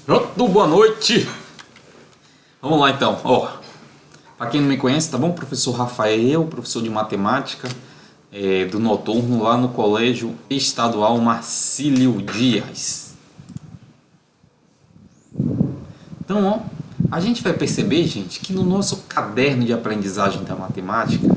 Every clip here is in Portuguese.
Pronto, boa noite! Vamos lá então, para quem não me conhece, tá bom? Professor Rafael, professor de matemática do noturno lá no Colégio Estadual Marcílio Dias. Então, a gente vai perceber, gente, que no nosso caderno de aprendizagem da matemática,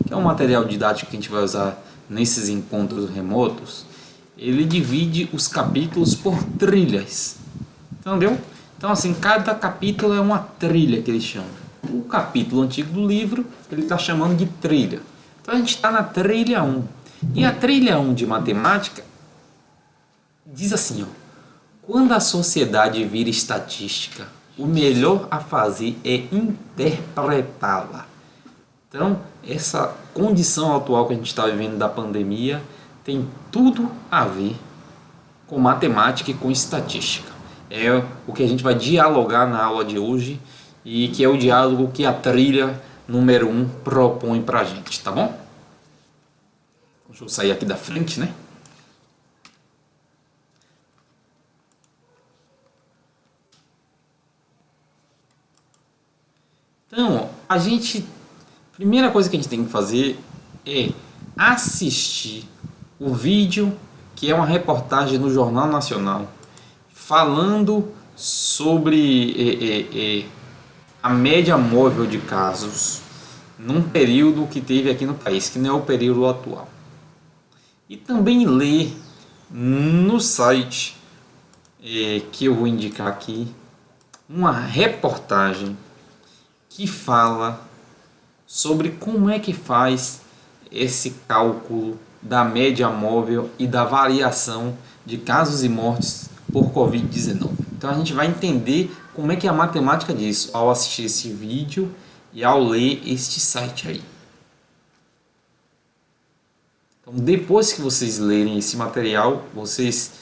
que é um material didático que a gente vai usar nesses encontros remotos, ele divide os capítulos por trilhas. Entendeu? Então, assim, cada capítulo é uma trilha que ele chama. O capítulo antigo do livro, ele está chamando de trilha. Então, a gente está na trilha 1. E a trilha 1 de matemática diz assim, quando a sociedade vira estatística, o melhor a fazer é interpretá-la. Então, essa condição atual que a gente está vivendo da pandemia tem tudo a ver com matemática e com estatística. É o que a gente vai dialogar na aula de hoje e que é o diálogo que a trilha número 1 propõe pra gente, tá bom? Deixa eu sair aqui da frente, né? Então, primeira coisa que a gente tem que fazer é assistir o vídeo, que é uma reportagem no Jornal Nacional, falando sobre a média móvel de casos num período que teve aqui no país, que não é o período atual. E também ler no site que eu vou indicar aqui uma reportagem que fala sobre como é que faz esse cálculo da média móvel e da variação de casos e mortes por Covid-19. Então a gente vai entender como é que é a matemática disso ao assistir esse vídeo e ao ler este site aí. Então depois que vocês lerem esse material, vocês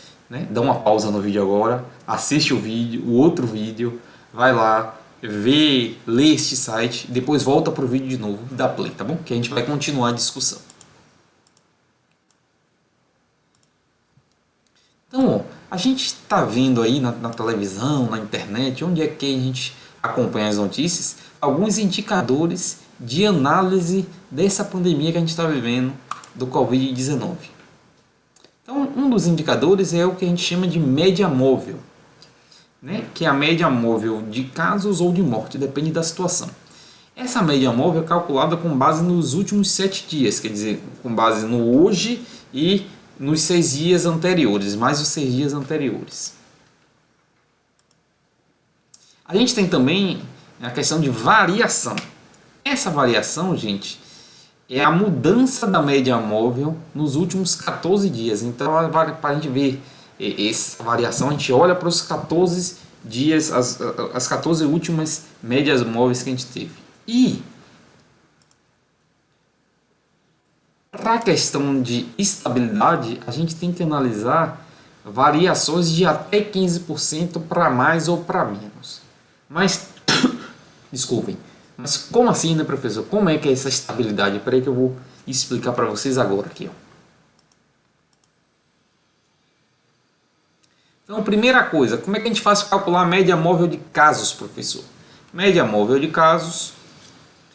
dão uma pausa no vídeo agora, assiste o vídeo, o outro vídeo, vai lá, lê este site, depois volta para o vídeo de novo e dá play, tá bom? Que a gente vai continuar a discussão. Então, a gente está vendo aí na televisão, na internet, onde é que a gente acompanha as notícias, alguns indicadores de análise dessa pandemia que a gente está vivendo do Covid-19. Então, um dos indicadores é o que a gente chama de média móvel, que é a média móvel de casos ou de morte, depende da situação. Essa média móvel é calculada com base nos últimos 7 dias, quer dizer, com base no hoje e nos 6 dias anteriores, mais os 6 dias anteriores. A gente tem também a questão de variação. Essa variação, gente, é a mudança da média móvel nos últimos 14 dias. Então, para a gente ver essa variação, a gente olha para os 14 dias, as 14 últimas médias móveis que a gente teve. E para a questão de estabilidade, a gente tem que analisar variações de até 15% para mais ou para menos. Mas, desculpem, mas como assim, né, professor? Como é que é essa estabilidade? Espera aí que eu vou explicar para vocês agora aqui. Então, primeira coisa, como é que a gente faz para calcular a média móvel de casos, professor? Média móvel de casos,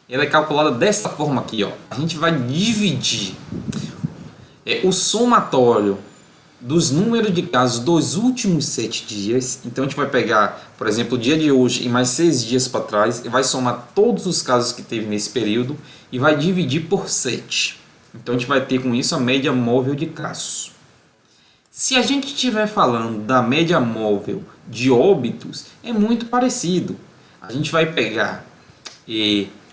ela é calculada dessa forma aqui, A gente vai dividir o somatório dos números de casos dos últimos 7 dias. Então a gente vai pegar, por exemplo, o dia de hoje e mais 6 dias para trás e vai somar todos os casos que teve nesse período e vai dividir por 7. Então a gente vai ter com isso a média móvel de casos. Se a gente estiver falando da média móvel de óbitos, é muito parecido. A gente vai pegar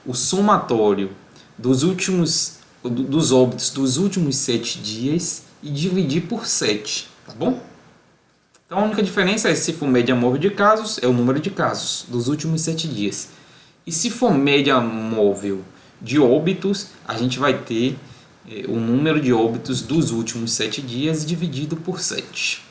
o somatório dos óbitos dos últimos 7 dias e dividir por 7, tá bom? Então a única diferença é se for média móvel de casos, é o número de casos dos últimos 7 dias. E se for média móvel de óbitos, a gente vai ter o número de óbitos dos últimos 7 dias dividido por 7.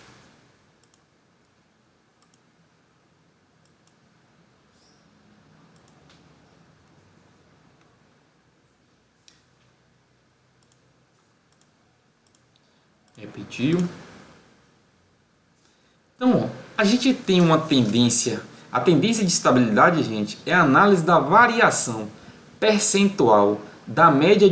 Repetiu. Então, a A gente tem uma tendência, a tendência de estabilidade, gente, é a análise da variação percentual da média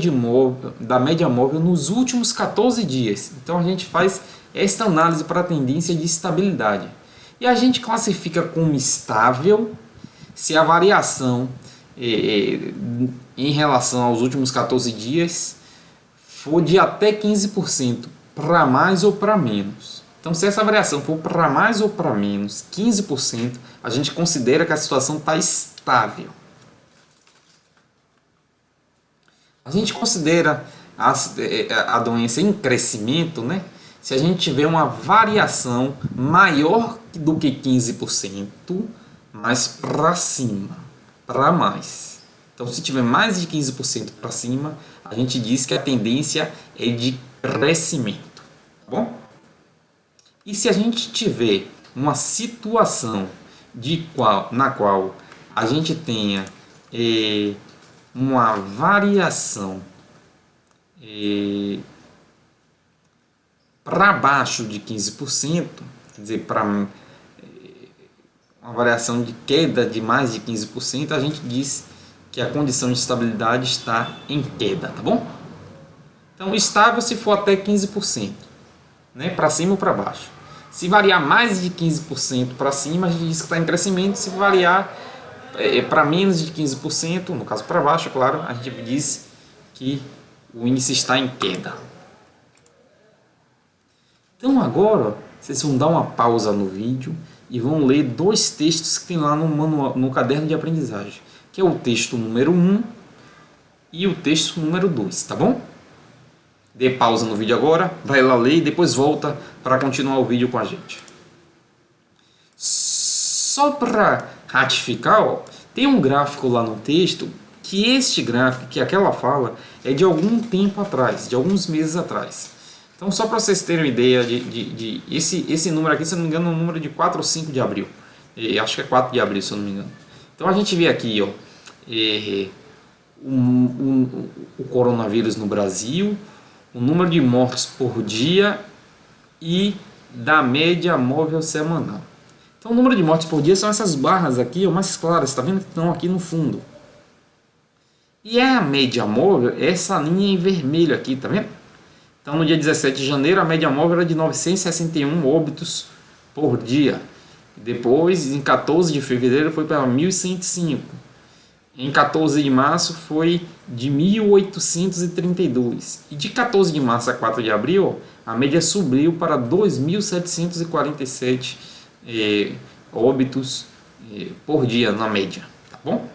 móvel nos últimos 14 dias. Então a gente faz esta análise para a tendência de estabilidade. E a gente classifica como estável se a variação em relação aos últimos 14 dias for de até 15% para mais ou para menos. Então, se essa variação for para mais ou para menos 15%, a gente considera que a situação está estável. A gente considera a doença em crescimento, né? Se a gente tiver uma variação maior do que 15%, mas para cima, para mais. Então, se tiver mais de 15% para cima, a gente diz que a tendência é de crescimento, tá bom? E se a gente tiver uma situação na qual a gente tenha uma variação para baixo de 15%, quer dizer, para uma variação de queda de mais de 15%, a gente diz que a condição de estabilidade está em queda, tá bom? Então, estável se for até 15%, né, para cima ou para baixo. Se variar mais de 15% para cima, a gente diz que está em crescimento. Se variar para menos de 15%, no caso para baixo, claro, a gente diz que o índice está em queda. Então agora, vocês vão dar uma pausa no vídeo e vão ler dois textos que tem lá no caderno de aprendizagem, que é o texto número 1 e o texto número 2, tá bom? Dê pausa no vídeo agora, vai lá ler e depois volta para continuar o vídeo com a gente. Só para ratificar, ó, tem um gráfico lá no texto, que este gráfico, que aquela fala, é de algum tempo atrás, de alguns meses atrás. Então, só para vocês terem uma ideia esse número aqui, se eu não me engano, é um número de 4 ou 5 de abril. Acho que é 4 de abril, se eu não me engano. Então, a gente vê aqui, ó, o coronavírus no Brasil, o número de mortes por dia e da média móvel semanal. Então, o número de mortes por dia são essas barras aqui, ó, mais claras, está vendo que estão aqui no fundo. E a média móvel, essa linha em vermelho aqui, tá vendo? Então, no dia 17 de janeiro, a média móvel era de 961 óbitos por dia. Depois, em 14 de fevereiro, foi para 1.105. Em 14 de março foi de 1.832. E de 14 de março a 4 de abril, a média subiu para 2.747 óbitos por dia na média. Tá bom?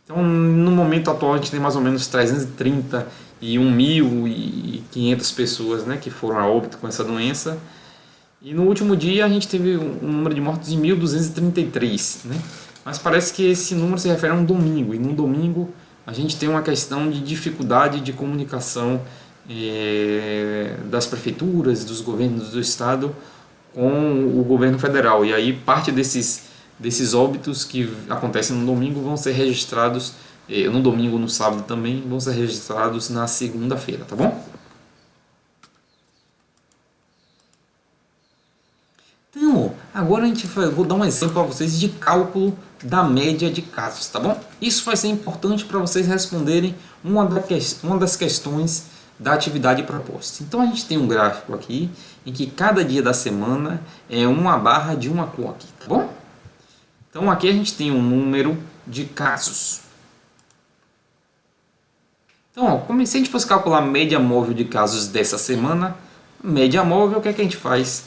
Então, no momento atual, a gente tem mais ou menos 331.500 pessoas, né, que foram a óbito com essa doença. E no último dia, a gente teve um número de mortos de 1.233, né? Mas parece que esse número se refere a um domingo, e no domingo a gente tem uma questão de dificuldade de comunicação das prefeituras, dos governos do estado com o governo federal. E aí parte desses óbitos que acontecem no domingo vão ser registrados no domingo, no sábado também, vão ser registrados na segunda-feira, tá bom? Então, agora vou dar um exemplo para vocês de cálculo da média de casos, tá bom? Isso vai ser importante para vocês responderem uma das questões da atividade proposta. Então, a gente tem um gráfico aqui em que cada dia da semana é uma barra de uma cor aqui, tá bom? Então, aqui a gente tem um número de casos. Então, ó, se a gente fosse calcular a média móvel de casos dessa semana, média móvel, o que é que a gente faz?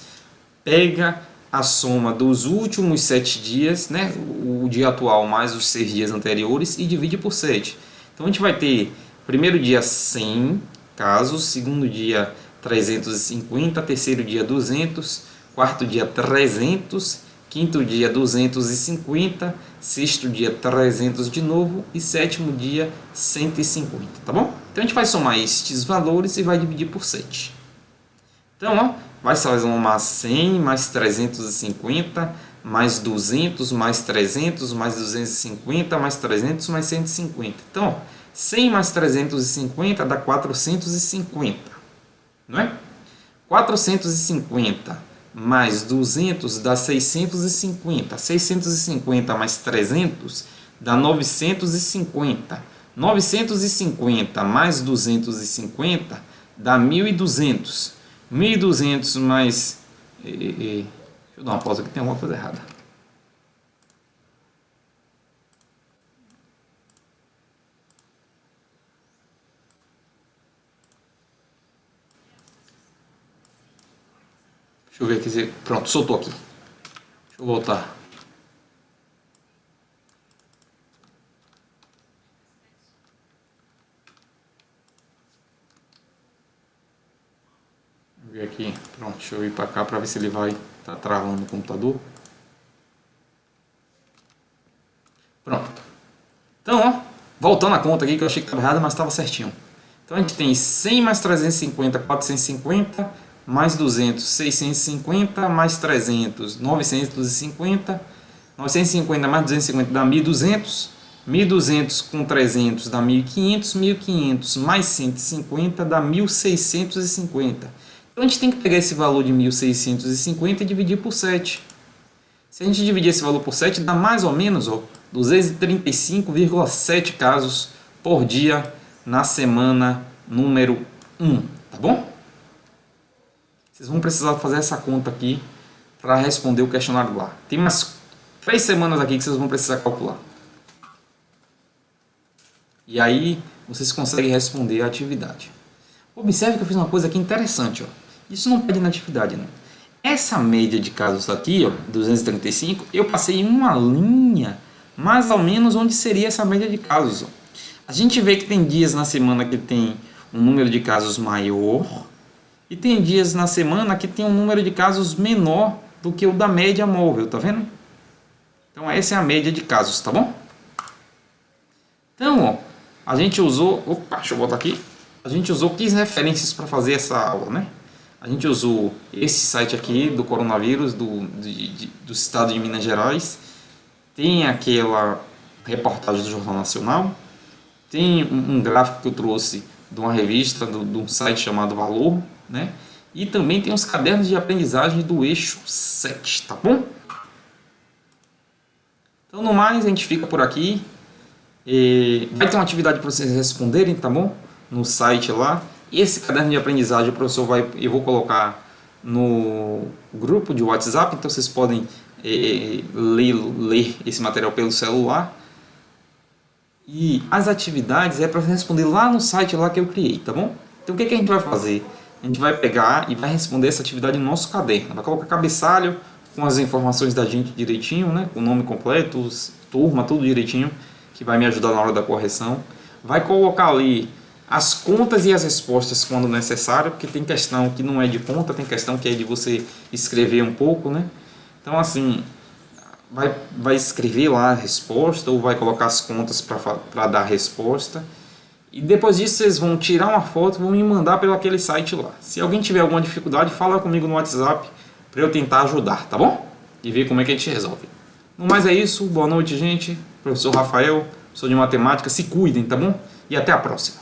Pega a soma dos últimos 7 dias, né, o dia atual mais os 6 dias anteriores, e divide por 7. Então, a gente vai ter, primeiro dia 100 casos, segundo dia 350, terceiro dia 200, quarto dia 300, quinto dia 250, sexto dia 300 de novo e sétimo dia 150, tá bom? Então a gente vai somar estes valores e vai dividir por 7. Então, ó, vai somar 100 mais 350, mais 200, mais 300, mais 250, mais 300, mais 150. Então, ó, 100 mais 350 dá 450, não é? 450 mais 200 dá 650. 650 mais 300 dá 950. 950 mais 250 dá 1.200. 1.200 mais... Deixa eu dar uma pausa aqui, tem alguma coisa errada. Deixa eu ver aqui. Pronto, soltou aqui. Deixa eu voltar. Vou ver aqui. Pronto, deixa eu ir para cá para ver se ele vai estar travando o computador. Pronto. Então, ó, voltando a conta aqui, que eu achei que estava errada, mas estava certinho. Então a gente tem 100 mais 350, 450, mais 200, 650, mais 300, 950. 950 mais 250 dá 1.200. 1.200 com 300 dá 1.500. 1.500 mais 150 dá 1.650. Então a gente tem que pegar esse valor de 1.650 e dividir por 7. Se a gente dividir esse valor por 7, dá mais ou menos 235,7 casos por dia na semana número 1, tá bom? Vocês vão precisar fazer essa conta aqui para responder o questionário lá. Tem umas 3 semanas aqui que vocês vão precisar calcular. E aí vocês conseguem responder a atividade. Observe que eu fiz uma coisa aqui interessante. Ó. Isso não pede na atividade, não. Essa média de casos aqui, ó, 235, eu passei em uma linha mais ou menos onde seria essa média de casos. Ó. A gente vê que tem dias na semana que tem um número de casos maior e tem dias na semana que tem um número de casos menor do que o da média móvel, tá vendo? Então essa é a média de casos, tá bom? Então, ó, a gente usou... Opa, deixa eu botar aqui. A gente usou 15 referências para fazer essa aula, né? A gente usou esse site aqui do coronavírus do estado de Minas Gerais. Tem aquela reportagem do Jornal Nacional. Tem um gráfico que eu trouxe de uma revista, de um site chamado Valor, né? E também tem os cadernos de aprendizagem do eixo 7, tá bom? Então, no mais, a gente fica por aqui. Vai ter uma atividade para vocês responderem, tá bom? No site lá. Esse caderno de aprendizagem o professor eu vou colocar no grupo de WhatsApp, então vocês podem ler esse material pelo celular. E as atividades é para responder lá no site lá que eu criei, tá bom? Então o que a gente vai fazer? A gente vai pegar e vai responder essa atividade no nosso caderno. Vai colocar cabeçalho com as informações da gente direitinho, né? Com o nome completo, turma, tudo direitinho, que vai me ajudar na hora da correção. Vai colocar ali as contas e as respostas quando necessário, porque tem questão que não é de conta, tem questão que é de você escrever um pouco, né? Então, assim, vai escrever lá a resposta ou vai colocar as contas para dar a resposta. E depois disso, vocês vão tirar uma foto e vão me mandar pelo aquele site lá. Se alguém tiver alguma dificuldade, fala comigo no WhatsApp para eu tentar ajudar, tá bom? E ver como é que a gente resolve. No mais é isso, boa noite, gente. Professor Rafael, professor de matemática, se cuidem, tá bom? E até a próxima.